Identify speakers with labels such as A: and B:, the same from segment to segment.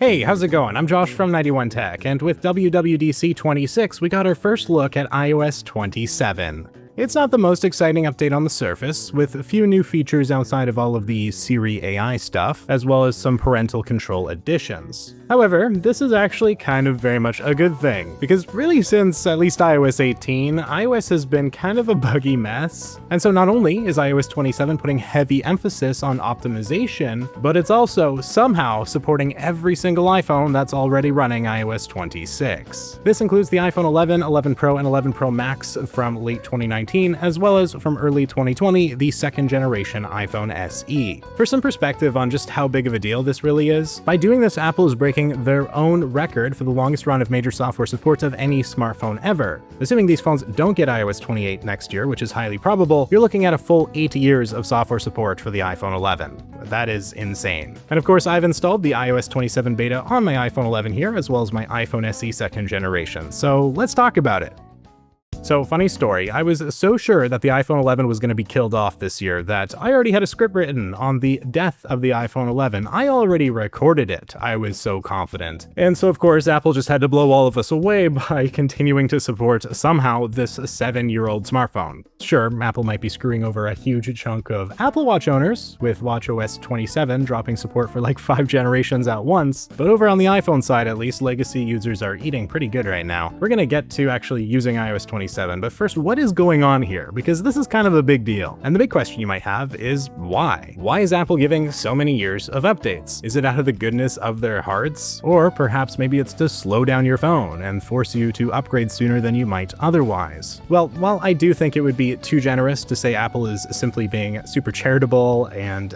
A: Hey, how's it going? I'm Josh from 91 Tech, and with WWDC 26, we got our first look at iOS 27. It's not the most exciting update on the surface, with a few new features outside of all of the Siri AI stuff, as well as some parental control additions. However, this is actually kind of very much a good thing, because really since at least iOS 18, iOS has been kind of a buggy mess. And so not only is iOS 27 putting heavy emphasis on optimization, but it's also somehow supporting every single iPhone that's already running iOS 26. This includes the iPhone 11, 11 Pro, and 11 Pro Max from late 2019, as well as from early 2020, the second generation iPhone SE. For some perspective on just how big of a deal this really is, by doing this, Apple is breaking their own record for the longest run of major software support of any smartphone ever. Assuming these phones don't get iOS 28 next year, which is highly probable, you're looking at a full 8 years of software support for the iPhone 11. That is insane. And of course, I've installed the iOS 27 beta on my iPhone 11 here, as well as my iPhone SE second generation. So let's talk about it. So, funny story, I was so sure that the iPhone 11 was going to be killed off this year that I already had a script written on the death of the iPhone 11. I already recorded it. I was so confident. And so, of course, Apple just had to blow all of us away by continuing to support somehow this 7-year-old smartphone. Sure, Apple might be screwing over a huge chunk of Apple Watch owners, with watchOS 27 dropping support for like 5 generations at once, but over on the iPhone side at least, legacy users are eating pretty good right now. We're going to get to actually using iOS 27. But first, what is going on here? Because this is kind of a big deal. And the big question you might have is why? Why is Apple giving so many years of updates? Is it out of the goodness of their hearts? Or perhaps maybe it's to slow down your phone and force you to upgrade sooner than you might otherwise? Well, while I do think it would be too generous to say Apple is simply being super charitable and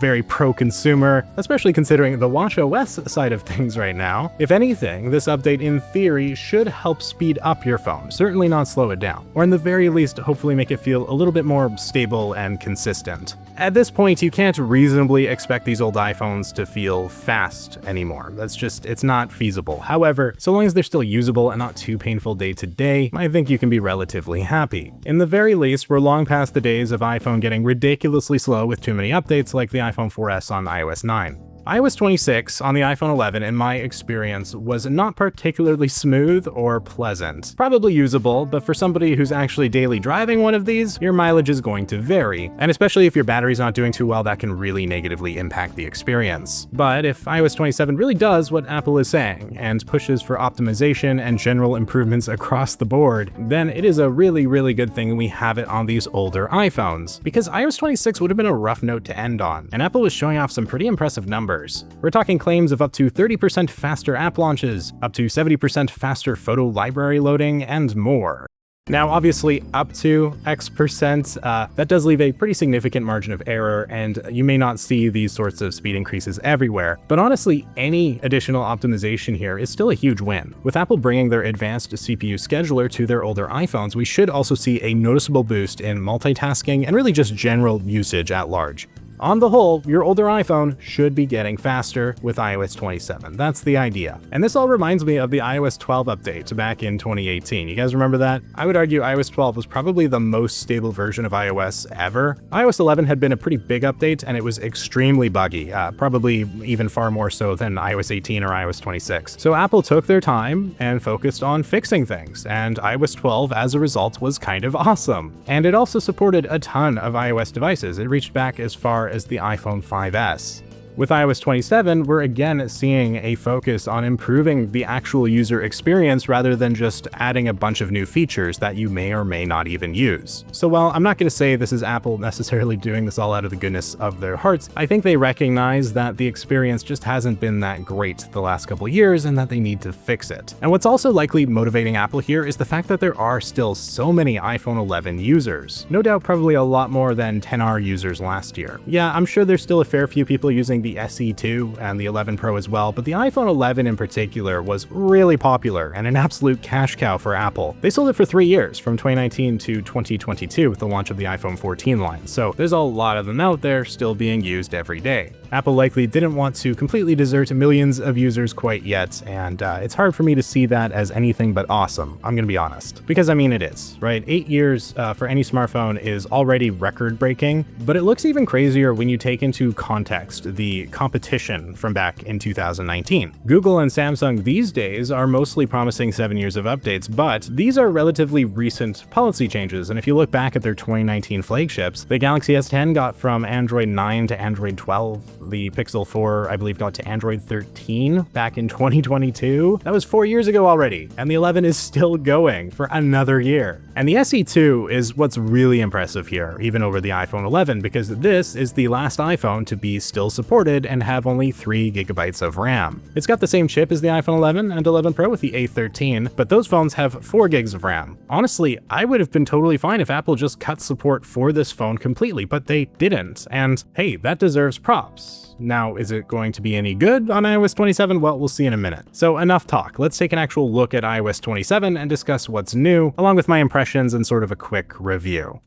A: very pro-consumer, especially considering the watchOS side of things right now, if anything, this update in theory should help speed up your phone, certainly not slow it down, or in the very least, hopefully make it feel a little bit more stable and consistent. At this point, you can't reasonably expect these old iPhones to feel fast anymore. It's not feasible. However, so long as they're still usable and not too painful day to day, I think you can be relatively happy. In the very least, we're long past the days of iPhone getting ridiculously slow with too many updates like the iPhone 4S on iOS 9. iOS 26 on the iPhone 11, in my experience, was not particularly smooth or pleasant. Probably usable, but for somebody who's actually daily driving one of these, your mileage is going to vary. And especially if your battery's not doing too well, that can really negatively impact the experience. But if iOS 27 really does what Apple is saying, and pushes for optimization and general improvements across the board, then it is a really, really good thing we have it on these older iPhones. Because iOS 26 would have been a rough note to end on, and Apple was showing off some pretty impressive numbers. We're talking claims of up to 30% faster app launches, up to 70% faster photo library loading, and more. Now, obviously, up to X%, that does leave a pretty significant margin of error, and you may not see these sorts of speed increases everywhere. But honestly, any additional optimization here is still a huge win. With Apple bringing their advanced CPU scheduler to their older iPhones, we should also see a noticeable boost in multitasking and really just general usage at large. On the whole, your older iPhone should be getting faster with iOS 27. That's the idea. And this all reminds me of the iOS 12 update back in 2018. You guys remember that? I would argue iOS 12 was probably the most stable version of iOS ever. iOS 11 had been a pretty big update, and it was extremely buggy, probably even far more so than iOS 18 or iOS 26. So Apple took their time and focused on fixing things, and iOS 12 as a result was kind of awesome. And it also supported a ton of iOS devices. It reached back as far as the iPhone 5S. With iOS 27, we're again seeing a focus on improving the actual user experience rather than just adding a bunch of new features that you may or may not even use. So while I'm not going to say this is Apple necessarily doing this all out of the goodness of their hearts, I think they recognize that the experience just hasn't been that great the last couple years and that they need to fix it. And what's also likely motivating Apple here is the fact that there are still so many iPhone 11 users. No doubt probably a lot more than 10R users last year. Yeah, I'm sure there's still a fair few people using the SE2 and the 11 Pro as well, but the iPhone 11 in particular was really popular and an absolute cash cow for Apple. They sold it for 3 years, from 2019 to 2022 with the launch of the iPhone 14 line, so there's a lot of them out there still being used every day. Apple likely didn't want to completely desert millions of users quite yet, and it's hard for me to see that as anything but awesome, I'm gonna be honest. Because I mean it is, right? 8 years for any smartphone is already record-breaking, but it looks even crazier when you take into context the competition from back in 2019. Google and Samsung these days are mostly promising 7 years of updates, but these are relatively recent policy changes, and if you look back at their 2019 flagships, the Galaxy S10 got from Android 9 to Android 12, the Pixel 4, I believe, got to Android 13 back in 2022. That was 4 years ago already, and the 11 is still going for another year. And the SE2 is what's really impressive here, even over the iPhone 11, because this is the last iPhone to be still supported and have only 3 gigabytes of RAM. It's got the same chip as the iPhone 11 and 11 Pro with the A13, but those phones have 4 gigs of RAM. Honestly, I would have been totally fine if Apple just cut support for this phone completely, but they didn't, and hey, that deserves props. Now, is it going to be any good on iOS 27? Well, we'll see in a minute. So enough talk, let's take an actual look at iOS 27 and discuss what's new, along with my impressions and sort of a quick review.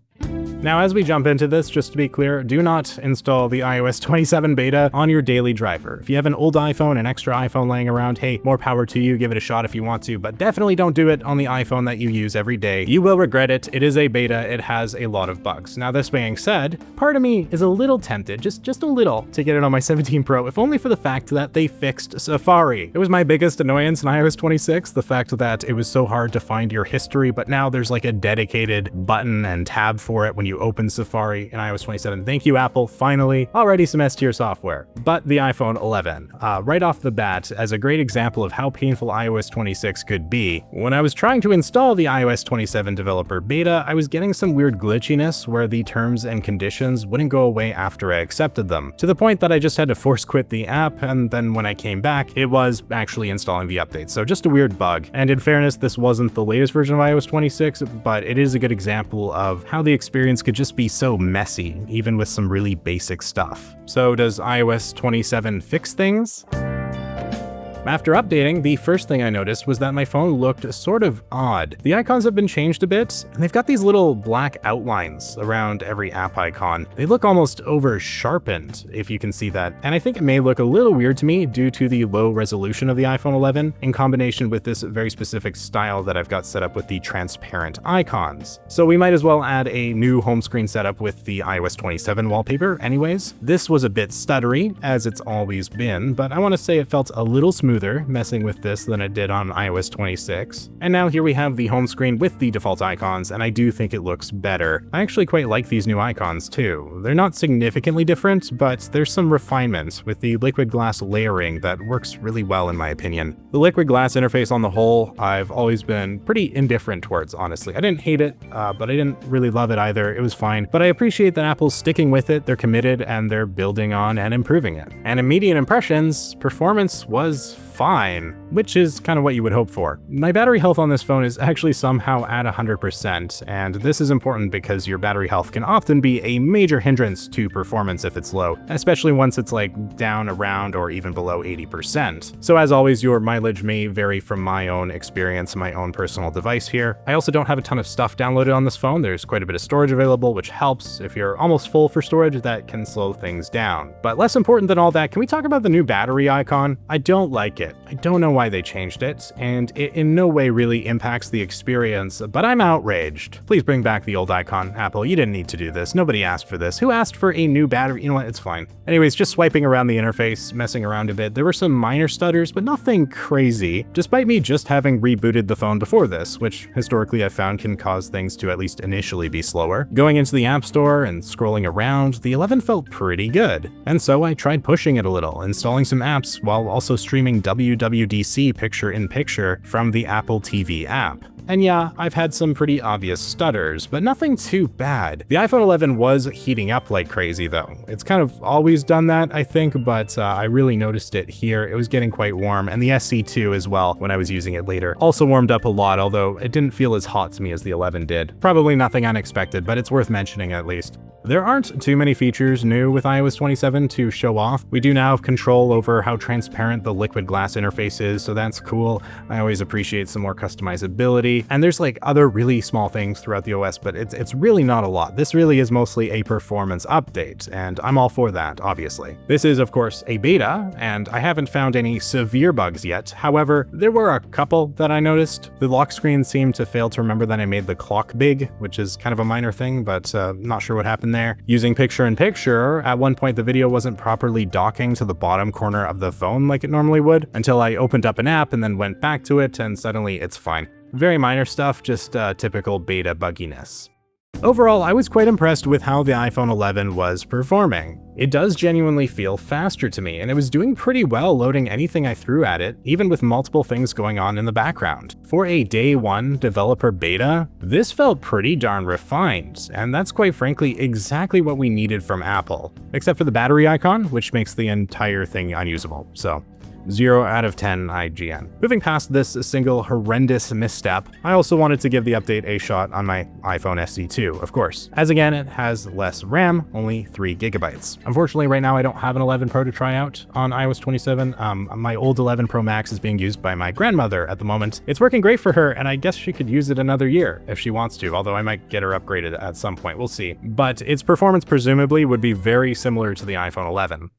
A: Now, as we jump into this, just to be clear, do not install the iOS 27 beta on your daily driver. If you have an old iPhone, an extra iPhone laying around, hey, more power to you, give it a shot if you want to, but definitely don't do it on the iPhone that you use every day. You will regret it. It is a beta. It has a lot of bugs. Now, this being said, part of me is a little tempted, just a little, to get it on my 17 Pro, if only for the fact that they fixed Safari. It was my biggest annoyance in iOS 26, the fact that it was so hard to find your history, but now there's like a dedicated button and tab for it when you open Safari in iOS 27. Thank you, Apple, finally. Already some S-tier software. But the iPhone 11, right off the bat, as a great example of how painful iOS 26 could be, when I was trying to install the iOS 27 developer beta, I was getting some weird glitchiness where the terms and conditions wouldn't go away after I accepted them, to the point that I just had to force quit the app, and then when I came back, it was actually installing the update. So just a weird bug. And in fairness, this wasn't the latest version of iOS 26, but it is a good example of how the experience could just be so messy, even with some really basic stuff. So does iOS 27 fix things? After updating, the first thing I noticed was that my phone looked sort of odd. The icons have been changed a bit, and they've got these little black outlines around every app icon. They look almost over-sharpened, if you can see that. And I think it may look a little weird to me due to the low resolution of the iPhone 11, in combination with this very specific style that I've got set up with the transparent icons. So we might as well add a new home screen setup with the iOS 27 wallpaper anyways. This was a bit stuttery, as it's always been, but I want to say it felt a little smoother messing with this than it did on iOS 26. And now here we have the home screen with the default icons, and I do think it looks better. I actually quite like these new icons too. They're not significantly different, but there's some refinement with the liquid glass layering that works really well in my opinion. The liquid glass interface on the whole, I've always been pretty indifferent towards, honestly. I didn't hate it, but I didn't really love it either. It was fine, but I appreciate that Apple's sticking with it, they're committed, and they're building on and improving it. And immediate impressions, performance was fine, which is kind of what you would hope for. My battery health on this phone is actually somehow at 100%, and this is important because your battery health can often be a major hindrance to performance if it's low, especially once it's like down around or even below 80%. So as always, your mileage may vary from my own experience, my own personal device here. I also don't have a ton of stuff downloaded on this phone. There's quite a bit of storage available, which helps. If you're almost full for storage, that can slow things down. But less important than all that, can we talk about the new battery icon? I don't like it. I don't know why they changed it, and it in no way really impacts the experience, but I'm outraged. Please bring back the old icon, Apple. You didn't need to do this. Nobody asked for this. Who asked for a new battery? You know what? It's fine. Anyways, just swiping around the interface, messing around a bit. There were some minor stutters, but nothing crazy, despite me just having rebooted the phone before this, which historically I've found can cause things to at least initially be slower. Going into the App Store and scrolling around, the 11 felt pretty good. And so I tried pushing it a little, installing some apps while also streaming WWDC picture-in-picture from the Apple TV app. And yeah, I've had some pretty obvious stutters, but nothing too bad. The iPhone 11 was heating up like crazy though. It's kind of always done that, I think, but I really noticed it here. It was getting quite warm, and the SE2 as well, when I was using it later, also warmed up a lot, although it didn't feel as hot to me as the 11 did. Probably nothing unexpected, but it's worth mentioning at least. There aren't too many features new with iOS 27 to show off. We do now have control over how transparent the liquid glass interface is, so that's cool. I always appreciate some more customizability. security, and there's like other really small things throughout the OS, but it's really not a lot. This really is mostly a performance update, and I'm all for that, obviously. This is, of course, a beta, and I haven't found any severe bugs yet. However, there were a couple that I noticed. The lock screen seemed to fail to remember that I made the clock big, which is kind of a minor thing, but not sure what happened there. Using picture-in-picture, at one point the video wasn't properly docking to the bottom corner of the phone like it normally would, until I opened up an app and then went back to it, and suddenly it's fine. Very minor stuff, just typical beta bugginess. Overall, I was quite impressed with how the iPhone 11 was performing. It does genuinely feel faster to me, and it was doing pretty well loading anything I threw at it, even with multiple things going on in the background. For a day one developer beta, this felt pretty darn refined, and that's quite frankly exactly what we needed from Apple. Except for the battery icon, which makes the entire thing unusable, so 0 out of 10 IGN. Moving past this single horrendous misstep, I also wanted to give the update a shot on my iPhone SE 2, of course, as again it has less RAM, only 3 GB. Unfortunately, right now I don't have an 11 Pro to try out on iOS 27. My old 11 Pro Max is being used by my grandmother at the moment. It's working great for her, and I guess she could use it another year if she wants to, although I might get her upgraded at some point, we'll see. But its performance presumably would be very similar to the iPhone 11.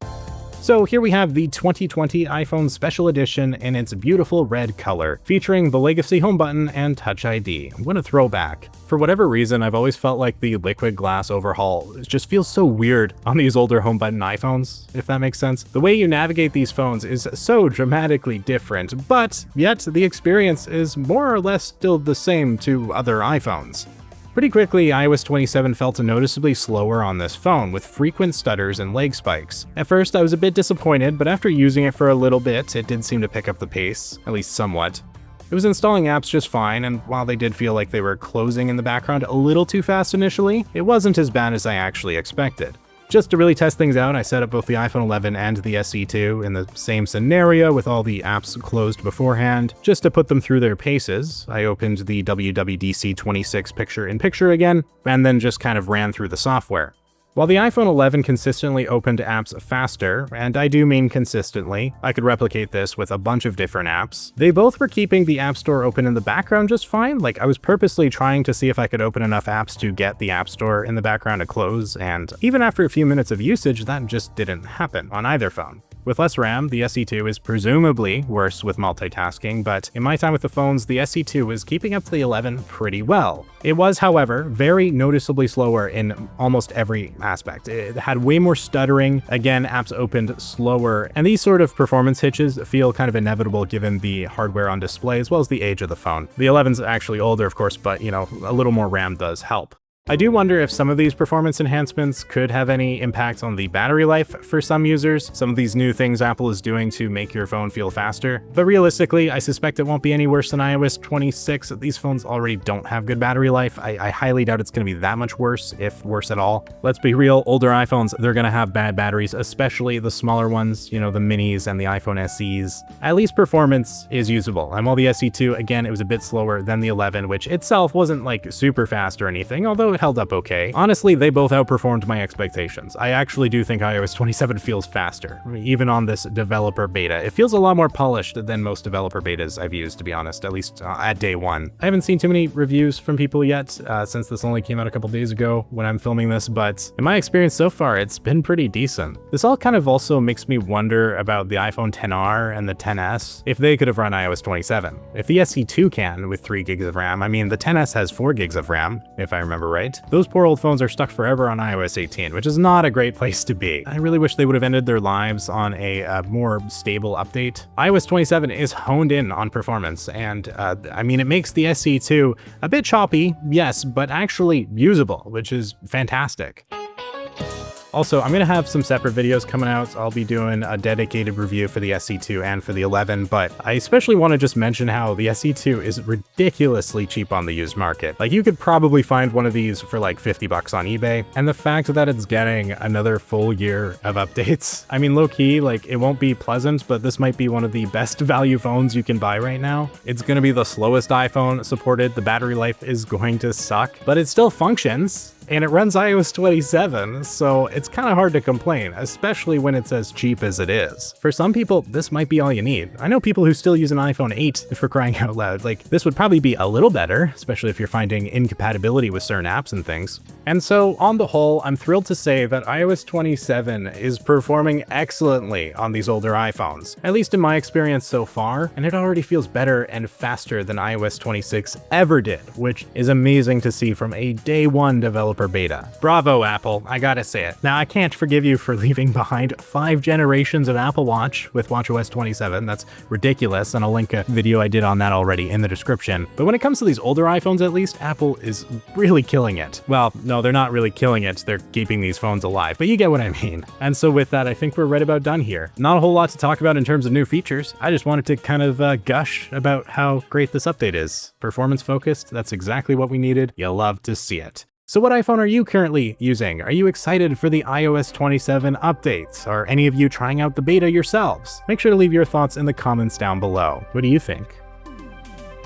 A: So here we have the 2020 iPhone Special Edition in its beautiful red color, featuring the Legacy home button and Touch ID. What a throwback. For whatever reason, I've always felt like the liquid glass overhaul just feels so weird on these older home button iPhones, if that makes sense. The way you navigate these phones is so dramatically different, but yet the experience is more or less still the same to other iPhones. Pretty quickly, iOS 27 felt noticeably slower on this phone, with frequent stutters and lag spikes. At first, I was a bit disappointed, but after using it for a little bit, it did seem to pick up the pace, at least somewhat. It was installing apps just fine, and while they did feel like they were closing in the background a little too fast initially, it wasn't as bad as I actually expected. Just to really test things out, I set up both the iPhone 11 and the SE2 in the same scenario with all the apps closed beforehand, just to put them through their paces. I opened the WWDC 26 picture-in-picture again, and then just kind of ran through the software. While the iPhone 11 consistently opened apps faster, and I do mean consistently, I could replicate this with a bunch of different apps, they both were keeping the App Store open in the background just fine. Like, I was purposely trying to see if I could open enough apps to get the App Store in the background to close, and even after a few minutes of usage, that just didn't happen on either phone. With less RAM, the SE2 is presumably worse with multitasking, but in my time with the phones, the SE2 was keeping up to the 11 pretty well. It was, however, very noticeably slower in almost every aspect. It had way more stuttering, again, apps opened slower, and these sort of performance hitches feel kind of inevitable given the hardware on display as well as the age of the phone. The 11's actually older, of course, but you know, a little more RAM does help. I do wonder if some of these performance enhancements could have any impact on the battery life for some users, some of these new things Apple is doing to make your phone feel faster. But realistically, I suspect it won't be any worse than iOS 26. These phones already don't have good battery life. I highly doubt it's going to be that much worse, if worse at all. Let's be real, older iPhones, they're going to have bad batteries, especially the smaller ones, you know, the minis and the iPhone SEs. At least performance is usable. And while the SE2, again, it was a bit slower than the 11, which itself wasn't like super fast or anything, although it held up okay. Honestly, they both outperformed my expectations. I actually do think iOS 27 feels faster, even on this developer beta. It feels a lot more polished than most developer betas I've used, to be honest, at least at day one. I haven't seen too many reviews from people yet, since this only came out a couple days ago when I'm filming this, but in my experience so far, it's been pretty decent. This all kind of also makes me wonder about the iPhone XR and the XS, if they could have run iOS 27. If the SE2 can, with 3 gigs of RAM, I mean, the XS has 4 gigs of RAM, if I remember right. Those poor old phones are stuck forever on iOS 18, which is not a great place to be. I really wish they would have ended their lives on a more stable update. iOS 27 is honed in on performance, and I mean, it makes the SE2 a bit choppy, yes, but actually usable, which is fantastic. Also, I'm going to have some separate videos coming out. I'll be doing a dedicated review for the SE2 and for the 11, but I especially want to just mention how the SE2 is ridiculously cheap on the used market. Like, you could probably find one of these for like $50 on eBay, and the fact that it's getting another full year of updates, I mean, low-key, like, it won't be pleasant, but this might be one of the best value phones you can buy right now. It's going to be the slowest iPhone supported, the battery life is going to suck, but it still functions. and it runs iOS 27, so it's kind of hard to complain, especially when it's as cheap as it is. For some people, this might be all you need. I know people who still use an iPhone 8, for crying out loud. Like, this would probably be a little better, especially if you're finding incompatibility with certain apps and things. And so, on the whole, I'm thrilled to say that iOS 27 is performing excellently on these older iPhones, at least in my experience so far, and it already feels better and faster than iOS 26 ever did, which is amazing to see from a day one developer beta. Bravo, Apple, I gotta say it. Now, I can't forgive you for leaving behind 5 generations of Apple Watch with watchOS 27, that's ridiculous, and I'll link a video I did on that already in the description. But when it comes to these older iPhones at least, Apple is really killing it. Well, no, they're not really killing it, they're keeping these phones alive, but you get what I mean. And so with that, I think we're right about done here. Not a whole lot to talk about in terms of new features. I just wanted to kind of gush about how great this update is. Performance focused, that's exactly what we needed. You'll love to see it. So what iPhone are you currently using? Are you excited for the iOS 27 updates? Are any of you trying out the beta yourselves? Make sure to leave your thoughts in the comments down below. What do you think?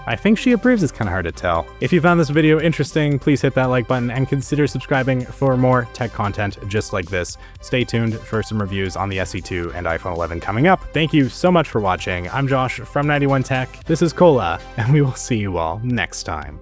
A: I think she approves is kind of hard to tell. If you found this video interesting, please hit that like button and consider subscribing for more tech content just like this. Stay tuned for some reviews on the SE2 and iPhone 11 coming up. Thank you so much for watching. I'm Josh from 91 Tech. This is Cola, and we will see you all next time.